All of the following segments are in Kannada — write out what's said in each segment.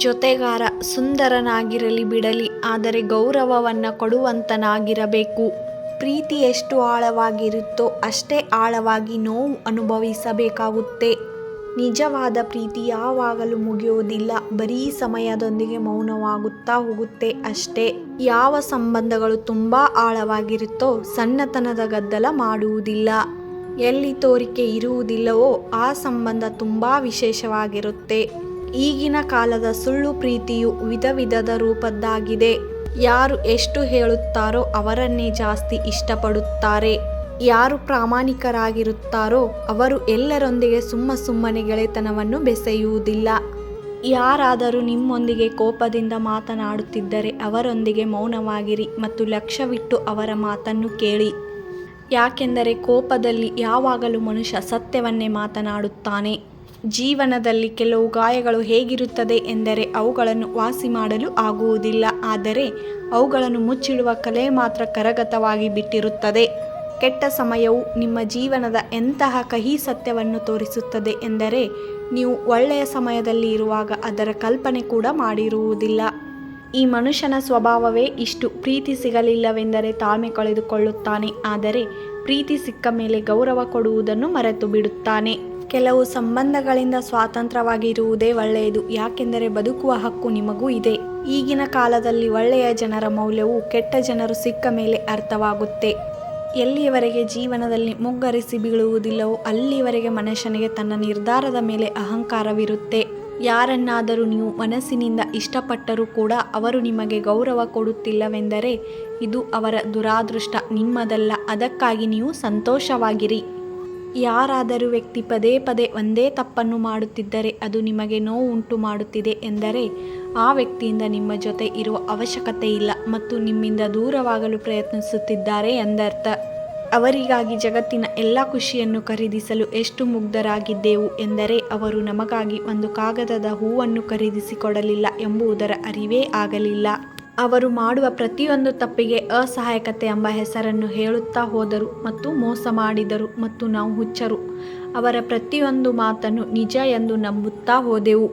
ಜೊತೆಗಾರ ಸುಂದರನಾಗಿರಲಿ ಬಿಡಲಿ, ಆದರೆ ಗೌರವವನ್ನು ಕೊಡುವಂತನಾಗಿರಬೇಕು. ಪ್ರೀತಿ ಎಷ್ಟು ಆಳವಾಗಿರುತ್ತೋ ಅಷ್ಟೇ ಆಳವಾಗಿ ನೋವು ಅನುಭವಿಸಬೇಕಾಗುತ್ತೆ. ನಿಜವಾದ ಪ್ರೀತಿ ಯಾವಾಗಲೂ ಮುಗಿಯೋದಿಲ್ಲ, ಬರೀ ಸಮಯದೊಂದಿಗೆ ಮೌನವಾಗುತ್ತಾ ಹೋಗುತ್ತೆ ಅಷ್ಟೇ. ಯಾವ ಸಂಬಂಧಗಳು ತುಂಬ ಆಳವಾಗಿರುತ್ತೋ ಸಣ್ಣತನದ ಗದ್ದಲ ಮಾಡುವುದಿಲ್ಲ. ಎಲ್ಲಿ ತೋರಿಕೆ ಇರುವುದಿಲ್ಲವೋ ಆ ಸಂಬಂಧ ತುಂಬ ವಿಶೇಷವಾಗಿರುತ್ತೆ. ಈಗಿನ ಕಾಲದ ಸುಳ್ಳು ಪ್ರೀತಿಯು ವಿಧ ವಿಧದ ರೂಪದ್ದಾಗಿದೆ. ಯಾರು ಎಷ್ಟು ಹೇಳುತ್ತಾರೋ ಅವರನ್ನೇ ಜಾಸ್ತಿ ಇಷ್ಟಪಡುತ್ತಾರೆ. ಯಾರು ಪ್ರಾಮಾಣಿಕರಾಗಿರುತ್ತಾರೋ ಅವರು ಎಲ್ಲರೊಂದಿಗೆ ಸುಮ್ಮನೆ ಗೆಳೆತನವನ್ನು ಬೆಸೆಯುವುದಿಲ್ಲ. ಯಾರಾದರೂ ನಿಮ್ಮೊಂದಿಗೆ ಕೋಪದಿಂದ ಮಾತನಾಡುತ್ತಿದ್ದರೆ ಅವರೊಂದಿಗೆ ಮೌನವಾಗಿರಿ ಮತ್ತು ಲಕ್ಷ್ಯವಿಟ್ಟು ಅವರ ಮಾತನ್ನು ಕೇಳಿ. ಯಾಕೆಂದರೆ ಕೋಪದಲ್ಲಿ ಯಾವಾಗಲೂ ಮನುಷ್ಯ ಸತ್ಯವನ್ನೇ ಮಾತನಾಡುತ್ತಾನೆ. ಜೀವನದಲ್ಲಿ ಕೆಲವು ಗಾಯಗಳು ಹೇಗಿರುತ್ತದೆ ಎಂದರೆ ಅವುಗಳನ್ನು ವಾಸಿ ಮಾಡಲು ಆಗುವುದಿಲ್ಲ, ಆದರೆ ಅವುಗಳನ್ನು ಮುಚ್ಚಿಡುವ ಕಲೆ ಮಾತ್ರ ಕರಗತವಾಗಿ ಬಿಟ್ಟಿರುತ್ತದೆ. ಕೆಟ್ಟ ಸಮಯವು ನಿಮ್ಮ ಜೀವನದ ಎಂತಹ ಕಹಿ ಸತ್ಯವನ್ನು ತೋರಿಸುತ್ತದೆ ಎಂದರೆ ನೀವು ಒಳ್ಳೆಯ ಸಮಯದಲ್ಲಿ ಇರುವಾಗ ಅದರ ಕಲ್ಪನೆ ಕೂಡ ಮಾಡಿರುವುದಿಲ್ಲ. ಈ ಮನುಷ್ಯನ ಸ್ವಭಾವವೇ ಇಷ್ಟು. ಪ್ರೀತಿ ಸಿಗಲಿಲ್ಲವೆಂದರೆ ತಾಳ್ಮೆ ಕಳೆದುಕೊಳ್ಳುತ್ತಾನೆ, ಆದರೆ ಪ್ರೀತಿ ಸಿಕ್ಕ ಮೇಲೆ ಗೌರವ ಕೊಡುವುದನ್ನು ಮರೆತು ಬಿಡುತ್ತಾನೆ. ಕೆಲವು ಸಂಬಂಧಗಳಿಂದ ಸ್ವತಂತ್ರವಾಗಿರುವುದೇ ಒಳ್ಳೆಯದು, ಯಾಕೆಂದರೆ ಬದುಕುವ ಹಕ್ಕು ನಿಮಗೂ ಇದೆ. ಈಗಿನ ಕಾಲದಲ್ಲಿ ಒಳ್ಳೆಯ ಜನರ ಮೌಲ್ಯವು ಕೆಟ್ಟ ಜನರು ಸಿಕ್ಕ ಮೇಲೆ ಅರ್ಥವಾಗುತ್ತೆ. ಎಲ್ಲಿಯವರೆಗೆ ಜೀವನದಲ್ಲಿ ಮುಗ್ಗರಿಸಿ ಬೀಳುವುದಿಲ್ಲವೋ ಅಲ್ಲಿಯವರೆಗೆ ಮನುಷ್ಯನಿಗೆ ತನ್ನ ನಿರ್ಧಾರದ ಮೇಲೆ ಅಹಂಕಾರವಿರುತ್ತೆ. ಯಾರನ್ನಾದರೂ ನೀವು ಮನಸ್ಸಿನಿಂದ ಇಷ್ಟಪಟ್ಟರೂ ಕೂಡ ಅವರು ನಿಮಗೆ ಗೌರವ ಕೊಡುತ್ತಿಲ್ಲವೆಂದರೆ ಇದು ಅವರ ದುರಾದೃಷ್ಟ, ನಿಮ್ಮದಲ್ಲ. ಅದಕ್ಕಾಗಿ ನೀವು ಸಂತೋಷವಾಗಿರಿ. ಯಾರಾದರೂ ವ್ಯಕ್ತಿ ಪದೇ ಪದೇ ಒಂದೇ ತಪ್ಪನ್ನು ಮಾಡುತ್ತಿದ್ದರೆ ಅದು ನಿಮಗೆ ನೋವು ಉಂಟು ಮಾಡುತ್ತಿದೆ ಎಂದರೆ ಆ ವ್ಯಕ್ತಿಯಿಂದ ನಿಮ್ಮ ಜೊತೆ ಇರುವ ಅವಶ್ಯಕತೆ ಇಲ್ಲ ಮತ್ತು ನಿಮ್ಮಿಂದ ದೂರವಾಗಲು ಪ್ರಯತ್ನಿಸುತ್ತಿದ್ದಾರೆ ಎಂದರ್ಥ. ಅವರಿಗಾಗಿ ಜಗತ್ತಿನ ಎಲ್ಲ ಖುಷಿಯನ್ನು ಖರೀದಿಸಲು ಎಷ್ಟು ಮುಗ್ಧರಾಗಿದ್ದೆವು ಎಂದರೆ ಅವರು ನಮಗಾಗಿ ಒಂದು ಕಾಗದದ ಹೂವನ್ನು ಖರೀದಿಸಿಕೊಡಲಿಲ್ಲ ಎಂಬುದರ ಅರಿವೇ ಆಗಲಿಲ್ಲ. ಅವರು ಮಾಡುವ ಪ್ರತಿಯೊಂದು ತಪ್ಪಿಗೆ ಅಸಹಾಯಕತೆ ಎಂಬ ಹೆಸರನ್ನು ಹೇಳುತ್ತಾ ಹೋದರು ಮತ್ತು ಮೋಸ ಮಾಡಿದರು ಮತ್ತು ನಾವು ಹುಚ್ಚರು. ಅವರ ಪ್ರತಿಯೊಂದು ಮಾತನ್ನು ನಿಜ ಎಂದು ನಂಬುತ್ತಾ ಹೋದೆವು.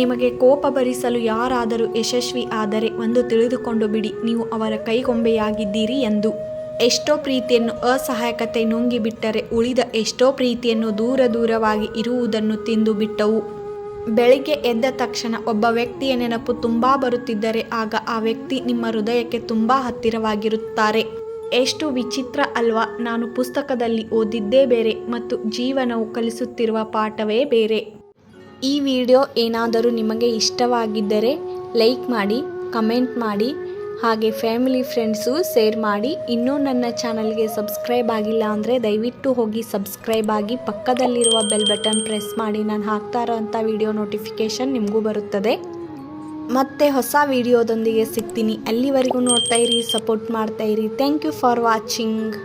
ನಿಮಗೆ ಕೋಪ ಭರಿಸಲು ಯಾರಾದರೂ ಯಶಸ್ವಿ ಆದರೆ ಒಂದು ತಿಳಿದುಕೊಂಡು ಬಿಡಿ, ನೀವು ಅವರ ಕೈಗೊಂಬೆಯಾಗಿದ್ದೀರಿ ಎಂದು. ಎಷ್ಟೋ ಪ್ರೀತಿಯನ್ನು ಅಸಹಾಯಕತೆ ನುಂಗಿಬಿಟ್ಟರೆ ಉಳಿದ ಎಷ್ಟೋ ಪ್ರೀತಿಯನ್ನು ದೂರವಾಗಿ ಇರುವುದನ್ನು ತಿಂದು ಬಿಟ್ಟವು. ಬೆಳಿಗ್ಗೆ ಎದ್ದ ತಕ್ಷಣ ಒಬ್ಬ ವ್ಯಕ್ತಿಯ ನೆನಪು ತುಂಬ ಬರುತ್ತಿದ್ದರೆ ಆಗ ಆ ವ್ಯಕ್ತಿ ನಿಮ್ಮ ಹೃದಯಕ್ಕೆ ತುಂಬ ಹತ್ತಿರವಾಗಿರುತ್ತಾರೆ. ಎಷ್ಟು ವಿಚಿತ್ರ ಅಲ್ವಾ? ನಾನು ಪುಸ್ತಕದಲ್ಲಿ ಓದಿದ್ದೇ ಬೇರೆ ಮತ್ತು ಜೀವನವು ಕಲಿಸುತ್ತಿರುವ ಪಾಠವೇ ಬೇರೆ. ಈ ವಿಡಿಯೋ ಏನಾದರೂ ನಿಮಗೆ ಇಷ್ಟವಾಗಿದ್ದರೆ ಲೈಕ್ ಮಾಡಿ, ಕಮೆಂಟ್ ಮಾಡಿ, ಹಾಗೆ ಫ್ಯಾಮಿಲಿ ಫ್ರೆಂಡ್ಸು ಶೇರ್ ಮಾಡಿ. ಇನ್ನೂ ನನ್ನ ಚಾನಲ್ಗೆ ಸಬ್ಸ್ಕ್ರೈಬ್ ಆಗಿಲ್ಲ ಅಂದರೆ ದಯವಿಟ್ಟು ಹೋಗಿ ಸಬ್ಸ್ಕ್ರೈಬ್ ಆಗಿ, ಪಕ್ಕದಲ್ಲಿರುವ ಬೆಲ್ ಬಟನ್ ಪ್ರೆಸ್ ಮಾಡಿ. ನಾನು ಹಾಕ್ತಾ ಇರೋಂಥ ವಿಡಿಯೋ ನೋಟಿಫಿಕೇಷನ್ ನಿಮಗೂ ಬರುತ್ತದೆ. ಮತ್ತೆ ಹೊಸ ವಿಡಿಯೋದೊಂದಿಗೆ ಸಿಗ್ತೀನಿ. ಅಲ್ಲಿವರೆಗೂ ನೋಡ್ತಾ ಇರಿ, ಸಪೋರ್ಟ್ ಮಾಡ್ತಾ ಇರಿ. Thank you for watching.